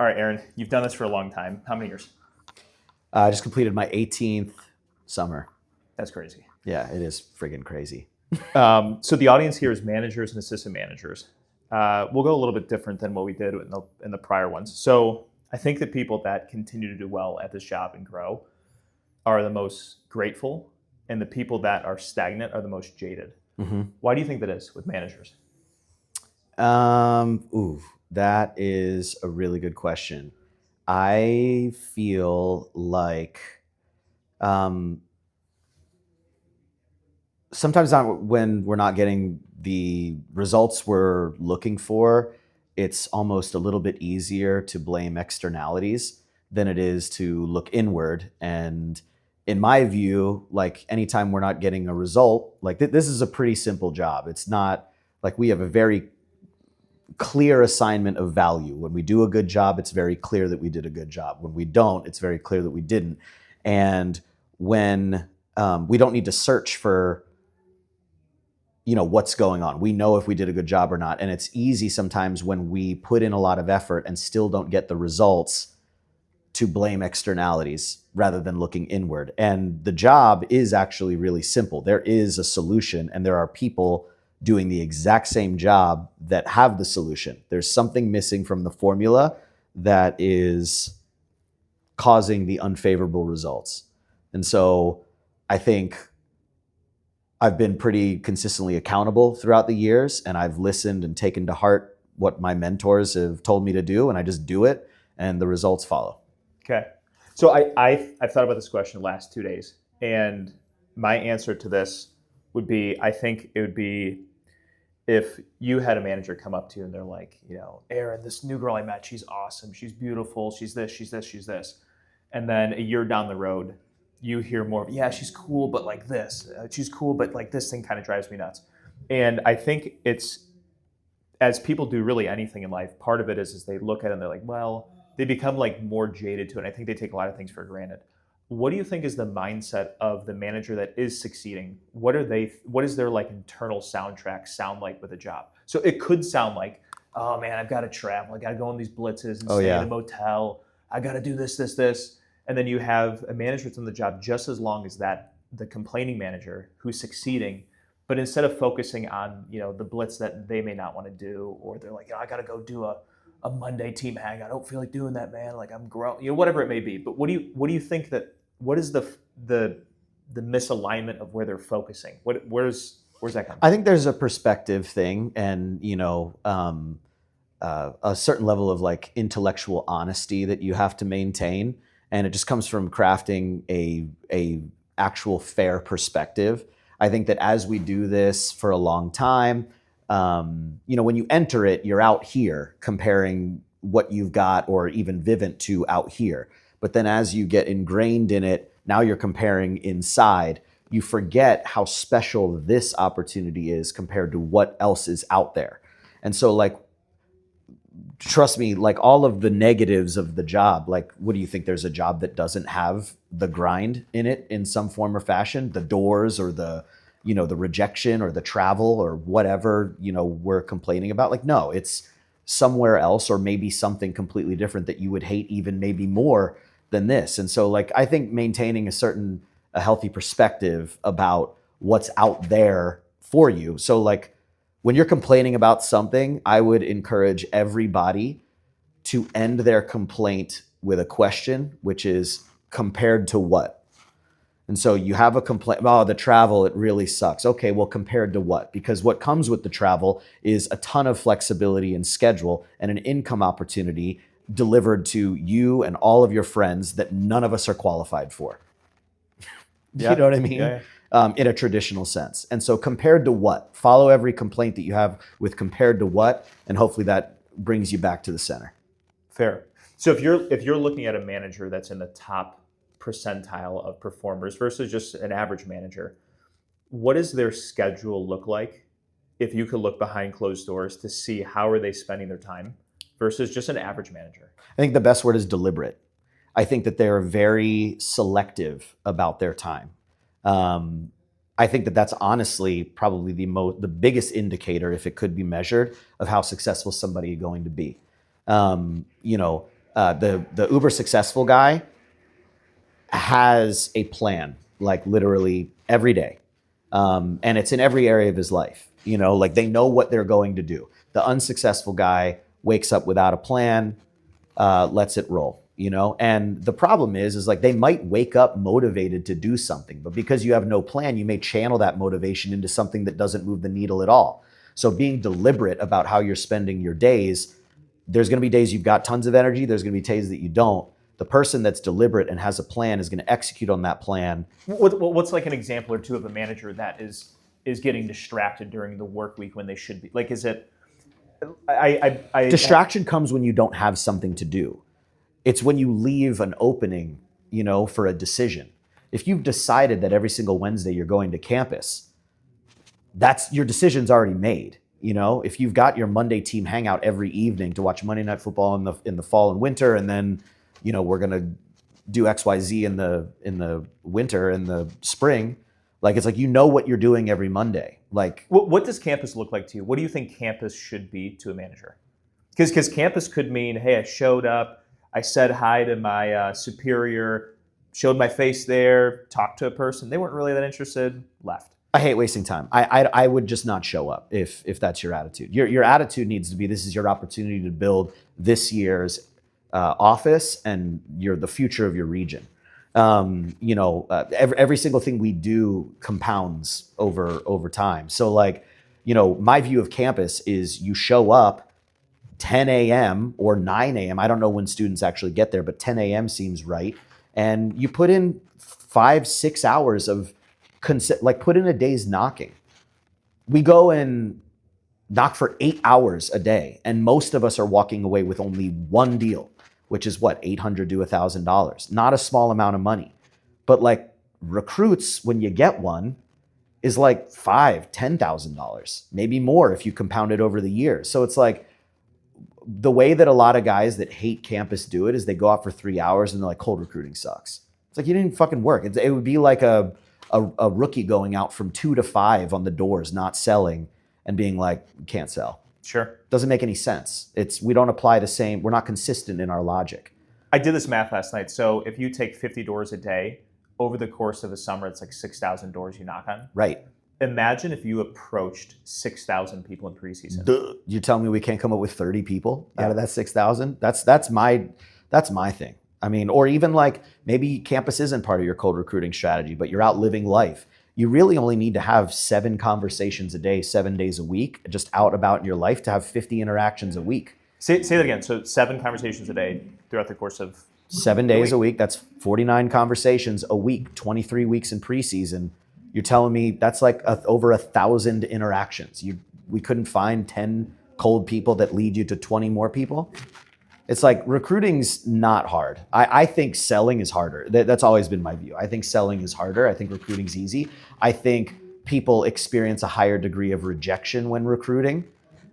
All right, Aaron, you've done this for a long time. How many years? I just completed my 18th summer. That's crazy. Yeah, it is friggin' crazy. So the audience here is managers and assistant managers. We'll go a little bit different than what we did in the prior ones. So I think the people that continue to do well at this job and grow are the most grateful, and the people that are stagnant are the most jaded. hmm Why do you think that is with managers? Ooh, that is a really good question. I feel like um, sometimes when we're not getting the results we're looking for, it's almost a little bit easier to blame externalities than it is to look inward. And in my view, like anytime we're not getting a result, like this is a pretty simple job. It's not like we have a very clear assignment of value. When we do a good job, it's very clear that we did a good job. When we don't, it's very clear that we didn't. And when we don't need to search for what's going on. We know if we did a good job or not. And it's easy sometimes when we put in a lot of effort and still don't get the results to blame externalities rather than looking inward. And the job is actually really simple. There is a solution, and there are people doing the exact same job that have the solution. There's something missing from the formula that is causing the unfavorable results. And so I think I've been pretty consistently accountable throughout the years, and I've listened and taken to heart what my mentors have told me to do, and I just do it, and the results follow. Okay. So I've thought about this question the last 2 days, and my answer to this would be I think it would be if you had a manager come up to you and they're like, Aaron, this new girl I met, she's awesome, she's beautiful, she's this, she's this, she's this, and then a year down the road, you hear more of, yeah, she's cool, but like this, she's cool, but like this thing kind of drives me nuts. And I think it's as people do really anything in life, part of it is they look at it and they're like, well, they become like more jaded to it. And I think they take a lot of things for granted. What do you think is the mindset of the manager that is succeeding? What is their like internal soundtrack sound like with a job? So it could sound like, oh man, I've got to travel. I got to go on these blitzes and Oh stay in yeah. a motel. I got to do this, this, this. And then you have a manager that's on the job just as long as that, the complaining manager who's succeeding, but instead of focusing on the blitz that they may not want to do, or they're like, I got to go do a Monday team hang. I don't feel like doing that, man. Like I'm growing, whatever it may be. But what do you think that what is the misalignment of where they're focusing? Where's that coming I from? think there's a perspective thing, and a certain level of like intellectual honesty that you have to maintain, and it just comes from crafting a actual fair perspective. I think that as we do this for a long time, when you enter it, you're out here comparing what you've got, or even Vivint to out here. But then as you get ingrained in it, now you're comparing inside. You forget how special this opportunity is compared to what else is out there. And so, like, trust me, like all of the negatives of the job, like, what do you think? There's a job that doesn't have the grind in it in some form or fashion, the doors or the rejection or the travel or whatever, we're complaining about. Like, no, it's somewhere else, or maybe something completely different that you would hate even maybe more than this. And so, like, I think maintaining a healthy perspective about what's out there for you. So, like, when you're complaining about something, I would encourage everybody to end their complaint with a question, which is, compared to what? And so you have a complaint, oh, the travel, it really sucks. Okay, well, compared to what? Because what comes with the travel is a ton of flexibility in schedule and an income opportunity delivered to you and all of your friends that none of us are qualified for. You Yeah, know what I mean? yeah, In a traditional sense. And so, compared to what? Follow every complaint that you have with compared to what, and hopefully that brings you back to the center. fair. So if you're looking at a manager that's in the top percentile of performers versus just an average manager, what does their schedule look like? If you could look behind closed doors to see how are they spending their time versus just an average manager. I think the best word is deliberate. I think that they're very selective about their time. Um, I think that that's honestly probably the biggest indicator, if it could be measured, of how successful somebody is going to be. Um, you know, The uber successful guy has a plan, like literally every day. And it's in every area of his life. Like they know what they're going to do. The unsuccessful guy wakes up without a plan, lets it roll. And the problem is like they might wake up motivated to do something, but because you have no plan, you may channel that motivation into something that doesn't move the needle at all. So being deliberate about how you're spending your days, there's going to be days you've got tons of energy. There's going to be days that you don't. The person that's deliberate and has a plan is going to execute on that plan. What's like an example or two of a manager that is getting distracted during the work week when they should be? Like, is it? Distraction comes when you don't have something to do. It's when you leave an opening, for a decision. If you've decided that every single Wednesday you're going to campus, that's your decision's already made. If you've got your Monday team hangout every evening to watch Monday Night Football in the fall and winter, and then we're gonna do XYZ in the winter and the spring, like it's like what you're doing every Monday. Like what does campus look like to you? What do you think campus should be to a manager? Because campus could mean, hey, I showed up, I said hi to my superior, showed my face there, talked to a person. They weren't really that interested, left. I hate wasting time. I would just not show up if that's your attitude. Your attitude needs to be, this is your opportunity to build this year's office and the future of your region. Every single thing we do compounds over time. So like, my view of campus is you show up 10 a.m. or 9 a.m. I don't know when students actually get there, but 10 a.m. seems right. And you put in 5-6 hours of put in a day's knocking. We go and knock for 8 hours a day, and most of us are walking away with only one deal, which is what, $800 to $1,000. Not a small amount of money, but like recruits, when you get one, is like $5,000, $10,000, maybe more if you compound it over the years. So it's like the way that a lot of guys that hate campus do it is they go out for 3 hours and they're like, cold recruiting sucks. It's like, you didn't fucking work. It would be like a rookie going out from 2 to 5 on the doors, not selling, and being like, can't sell. Sure. Doesn't make any sense. We don't apply the same, we're not consistent in our logic. I did this math last night. So if you take 50 doors a day, over the course of a summer, it's like 6,000 doors you knock on. Right. Imagine if you approached 6,000 people in preseason. You tell me we can't come up with 30 people out of that 6,000? That's my thing. I mean, or even like maybe campus isn't part of your cold recruiting strategy, but you're out living life. You really only need to have 7 conversations a day, 7 days a week, just out about in your life to have 50 interactions a week. Say that again. So 7 conversations a day throughout the course of 7 days a week. That's 49 conversations a week, 23 weeks in preseason. You're telling me that's like over 1,000 interactions. We couldn't find 10 cold people that lead you to 20 more people. It's like recruiting's not hard. I think selling is harder. That's always been my view. I think selling is harder. I think recruiting's easy. I think people experience a higher degree of rejection when recruiting,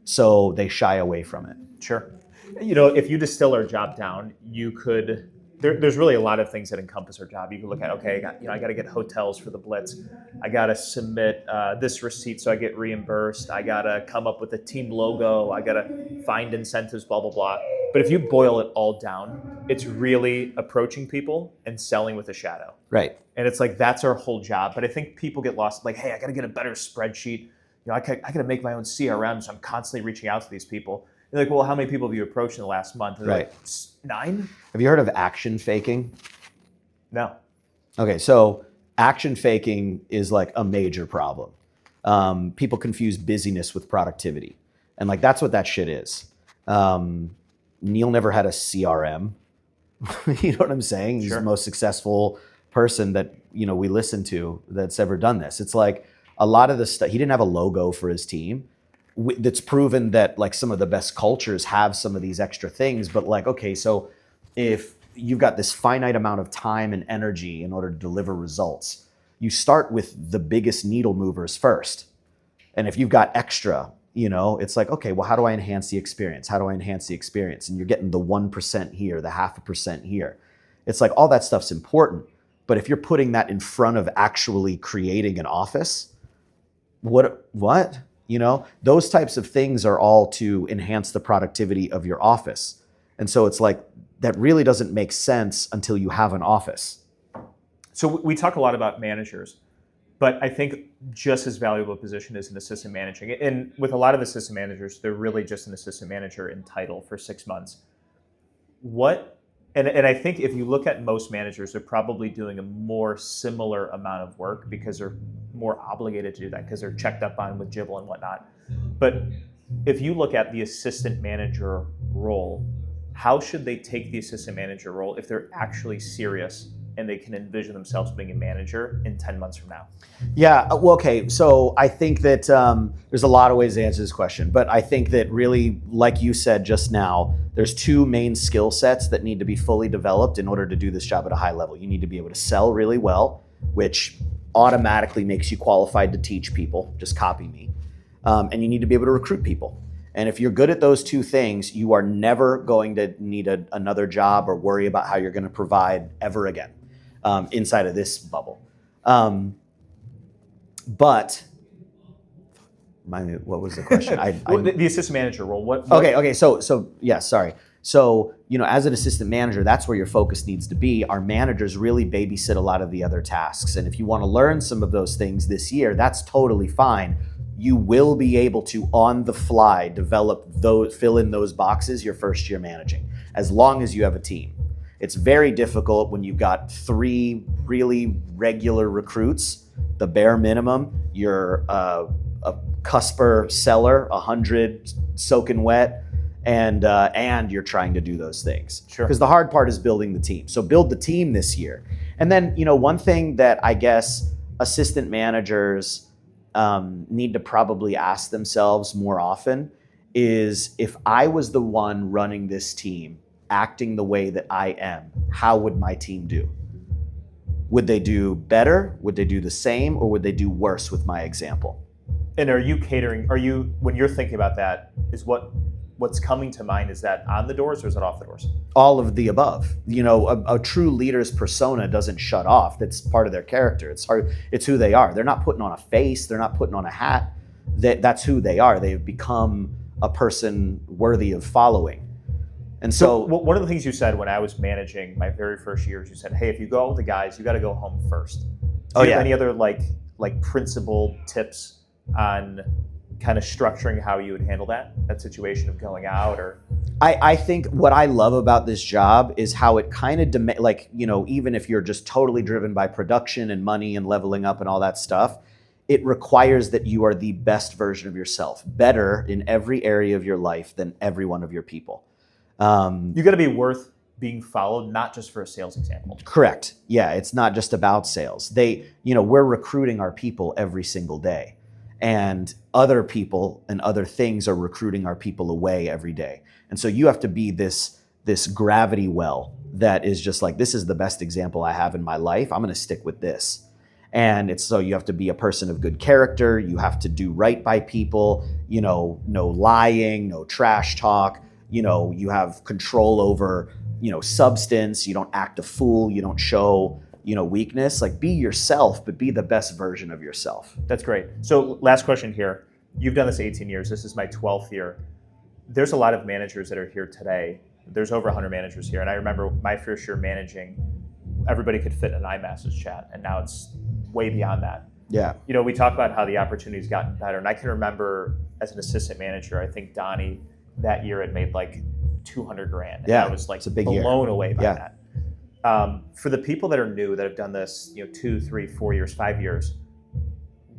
so they shy away from it. Sure. If you distill our job down, you could. There's really a lot of things that encompass our job. You can look at, okay, I got to get hotels for the blitz. I got to submit this receipt so I get reimbursed. I got to come up with a team logo. I got to find incentives, blah, blah, blah. But if you boil it all down, it's really approaching people and selling with a shadow. Right. And it's like, that's our whole job. But I think people get lost. Like, hey, I got to get a better spreadsheet. I got to make my own CRM. So I'm constantly reaching out to these people. You're like, well, how many people have you approached in the last month? And right. Like, 9? Have you heard of action faking? No. Okay, so action faking is like a major problem. People confuse busyness with productivity. And like, that's what that shit is. Neil never had a CRM. You know what I'm saying? He's Sure. the most successful person that, we listen to that's ever done this. It's like a lot of the stuff, he didn't have a logo for his team. That's proven that like some of the best cultures have some of these extra things, but like, okay, so if you've got this finite amount of time and energy in order to deliver results, you start with the biggest needle movers first. And if you've got extra, it's like, okay, well, how do I enhance the experience? How do I enhance the experience? And you're getting the 1% here, the 0.5% here. It's like all that stuff's important. But if you're putting that in front of actually creating an office, what? Those types of things are all to enhance the productivity of your office. And so it's like, that really doesn't make sense until you have an office. So we talk a lot about managers, but I think just as valuable a position is an assistant managing. And with a lot of assistant managers, they're really just an assistant manager in title for 6 months. And I think if you look at most managers, they're probably doing a more similar amount of work because they're more obligated to do that because they're checked up on with Jibble and whatnot. But if you look at the assistant manager role, how should they take the assistant manager role if they're actually serious and they can envision themselves being a manager in 10 months from now? Yeah, well, okay. So I think that there's a lot of ways to answer this question, but I think that really, like you said just now, there's two main skill sets that need to be fully developed in order to do this job at a high level. You need to be able to sell really well, which automatically makes you qualified to teach people, just copy me. And you need to be able to recruit people. And if you're good at those two things, you are never going to need another job or worry about how you're going to provide ever again inside of this bubble. But what was the question? The assistant manager role. What? Okay. So yeah, sorry. So, as an assistant manager, that's where your focus needs to be. Our managers really babysit a lot of the other tasks. And if you want to learn some of those things this year, that's totally fine. You will be able to, on the fly, fill in those boxes your first year managing, as long as you have a team. It's very difficult when you've got 3 really regular recruits, the bare minimum. You're a cusper seller, 100 soaking wet, and you're trying to do those things. Sure. Because the hard part is building the team. So build the team this year. And then, one thing that I guess assistant managers need to probably ask themselves more often is, if I was the one running this team, acting the way that I am, how would my team do? Would they do better? Would they do the same? Or would they do worse with my example? And when you're thinking about that, is what's coming to mind, is that on the doors or is it off the doors? All of the above. A true leader's persona doesn't shut off. That's part of their character. It's who they are. They're not putting on a face. They're not putting on a hat. That's who they are. They've become a person worthy of following. And so one of the things you said when I was managing my very first years, you said, hey, if you go out with the guys, you got to go home first. Do you have any other like principle tips on kind of structuring how you would handle that situation of going out? Or I think what I love about this job is how it kind of even if you're just totally driven by production and money and leveling up and all that stuff, it requires that you are the best version of yourself, better in every area of your life than every one of your people. You got to be worth being followed, not just for a sales example. Correct. Yeah, it's not just about sales. We're recruiting our people every single day, and other people and other things are recruiting our people away every day. And so you have to be this gravity well that is just like, this is the best example I have in my life. I'm going to stick with this. And so you have to be a person of good character. You have to do right by people, no lying, no trash talk. You have control over, substance. You don't act a fool. You don't show, weakness. Like, be yourself, but be the best version of yourself. That's great. So last question here. You've done this 18 years. This is my 12th year. There's a lot of managers that are here today. There's over 100 managers here. And I remember my first year managing, everybody could fit in an iMessage chat. And now it's way beyond that. Yeah. We talk about how the opportunity's gotten better. And I can remember as an assistant manager, I think Donnie that year had made like $200,000. And I was like blown away by that. For the people that are new, that have done this, 2, 3, 4 years, 5 years,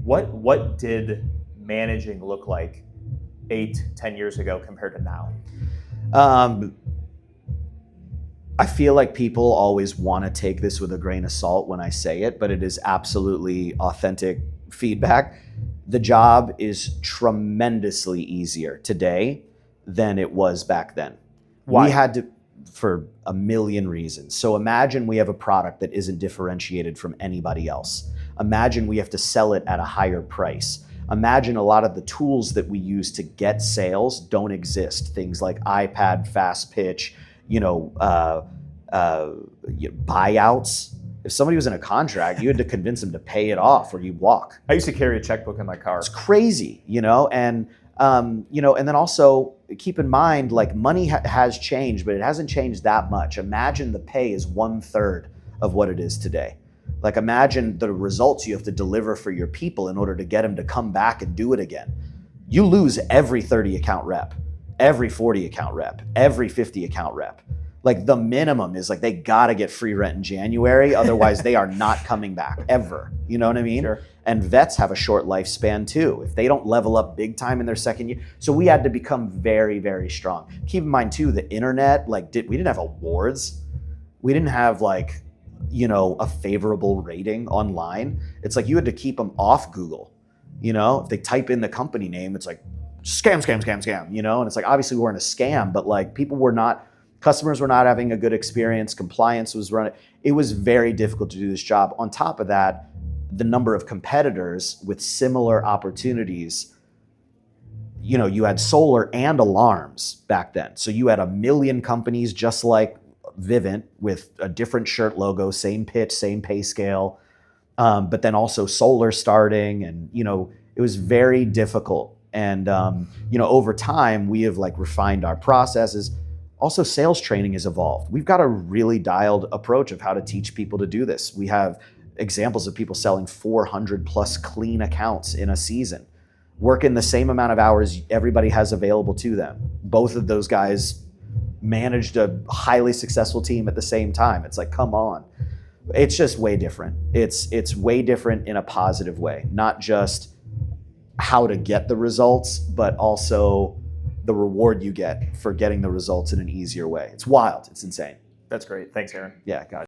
what did managing look like 8, 10 years ago compared to now? I feel like people always want to take this with a grain of salt when I say it, but it is absolutely authentic feedback. The job is tremendously easier today than it was back then. Why? We had to, for a million reasons. So imagine we have a product that isn't differentiated from anybody else. Imagine we have to sell it at a higher price. Imagine a lot of the tools that we use to get sales don't exist. Things like iPad, Fast Pitch, buyouts. If somebody was in a contract, you had to convince them to pay it off or you'd walk. I used to carry a checkbook in my car. It's crazy, and then also keep in mind, like money has changed, but it hasn't changed that much. Imagine the pay is 1/3 of what it is today. Like imagine the results you have to deliver for your people in order to get them to come back and do it again. You lose every 30 account rep, every 40 account rep, every 50 account rep. Like the minimum is like they gotta get free rent in January, otherwise they are not coming back ever. You know what I mean? Sure. And vets have a short lifespan too. If they don't level up big time in their second year, so we had to become very, very strong. Keep in mind too, the internet, like we didn't have awards, we didn't have like, you know, a favorable rating online. It's like you had to keep them off Google. You know, if they type in the company name, it's like scam, scam, scam, scam. You know, and it's like obviously we weren't a scam, but like customers were not having a good experience. Compliance was running. It was very difficult to do this job. On top of that, the number of competitors with similar opportunities, you know, you had solar and alarms back then. So you had 1 million companies just like Vivint with a different shirt logo, same pitch, same pay scale, but then also solar starting, and, you know, it was very difficult. And, you know, over time we have like refined our processes. Also, sales training has evolved. We've got a really dialed approach of how to teach people to do this. We have examples of people selling 400 plus clean accounts in a season, working the same amount of hours everybody has available to them. Both of those guys managed a highly successful team at the same time. It's like, come on. It's just way different. It's way different in a positive way, not just how to get the results, but also the reward you get for getting the results in an easier way. It's wild. It's insane. That's great. Thanks, Aaron. Yeah, got it.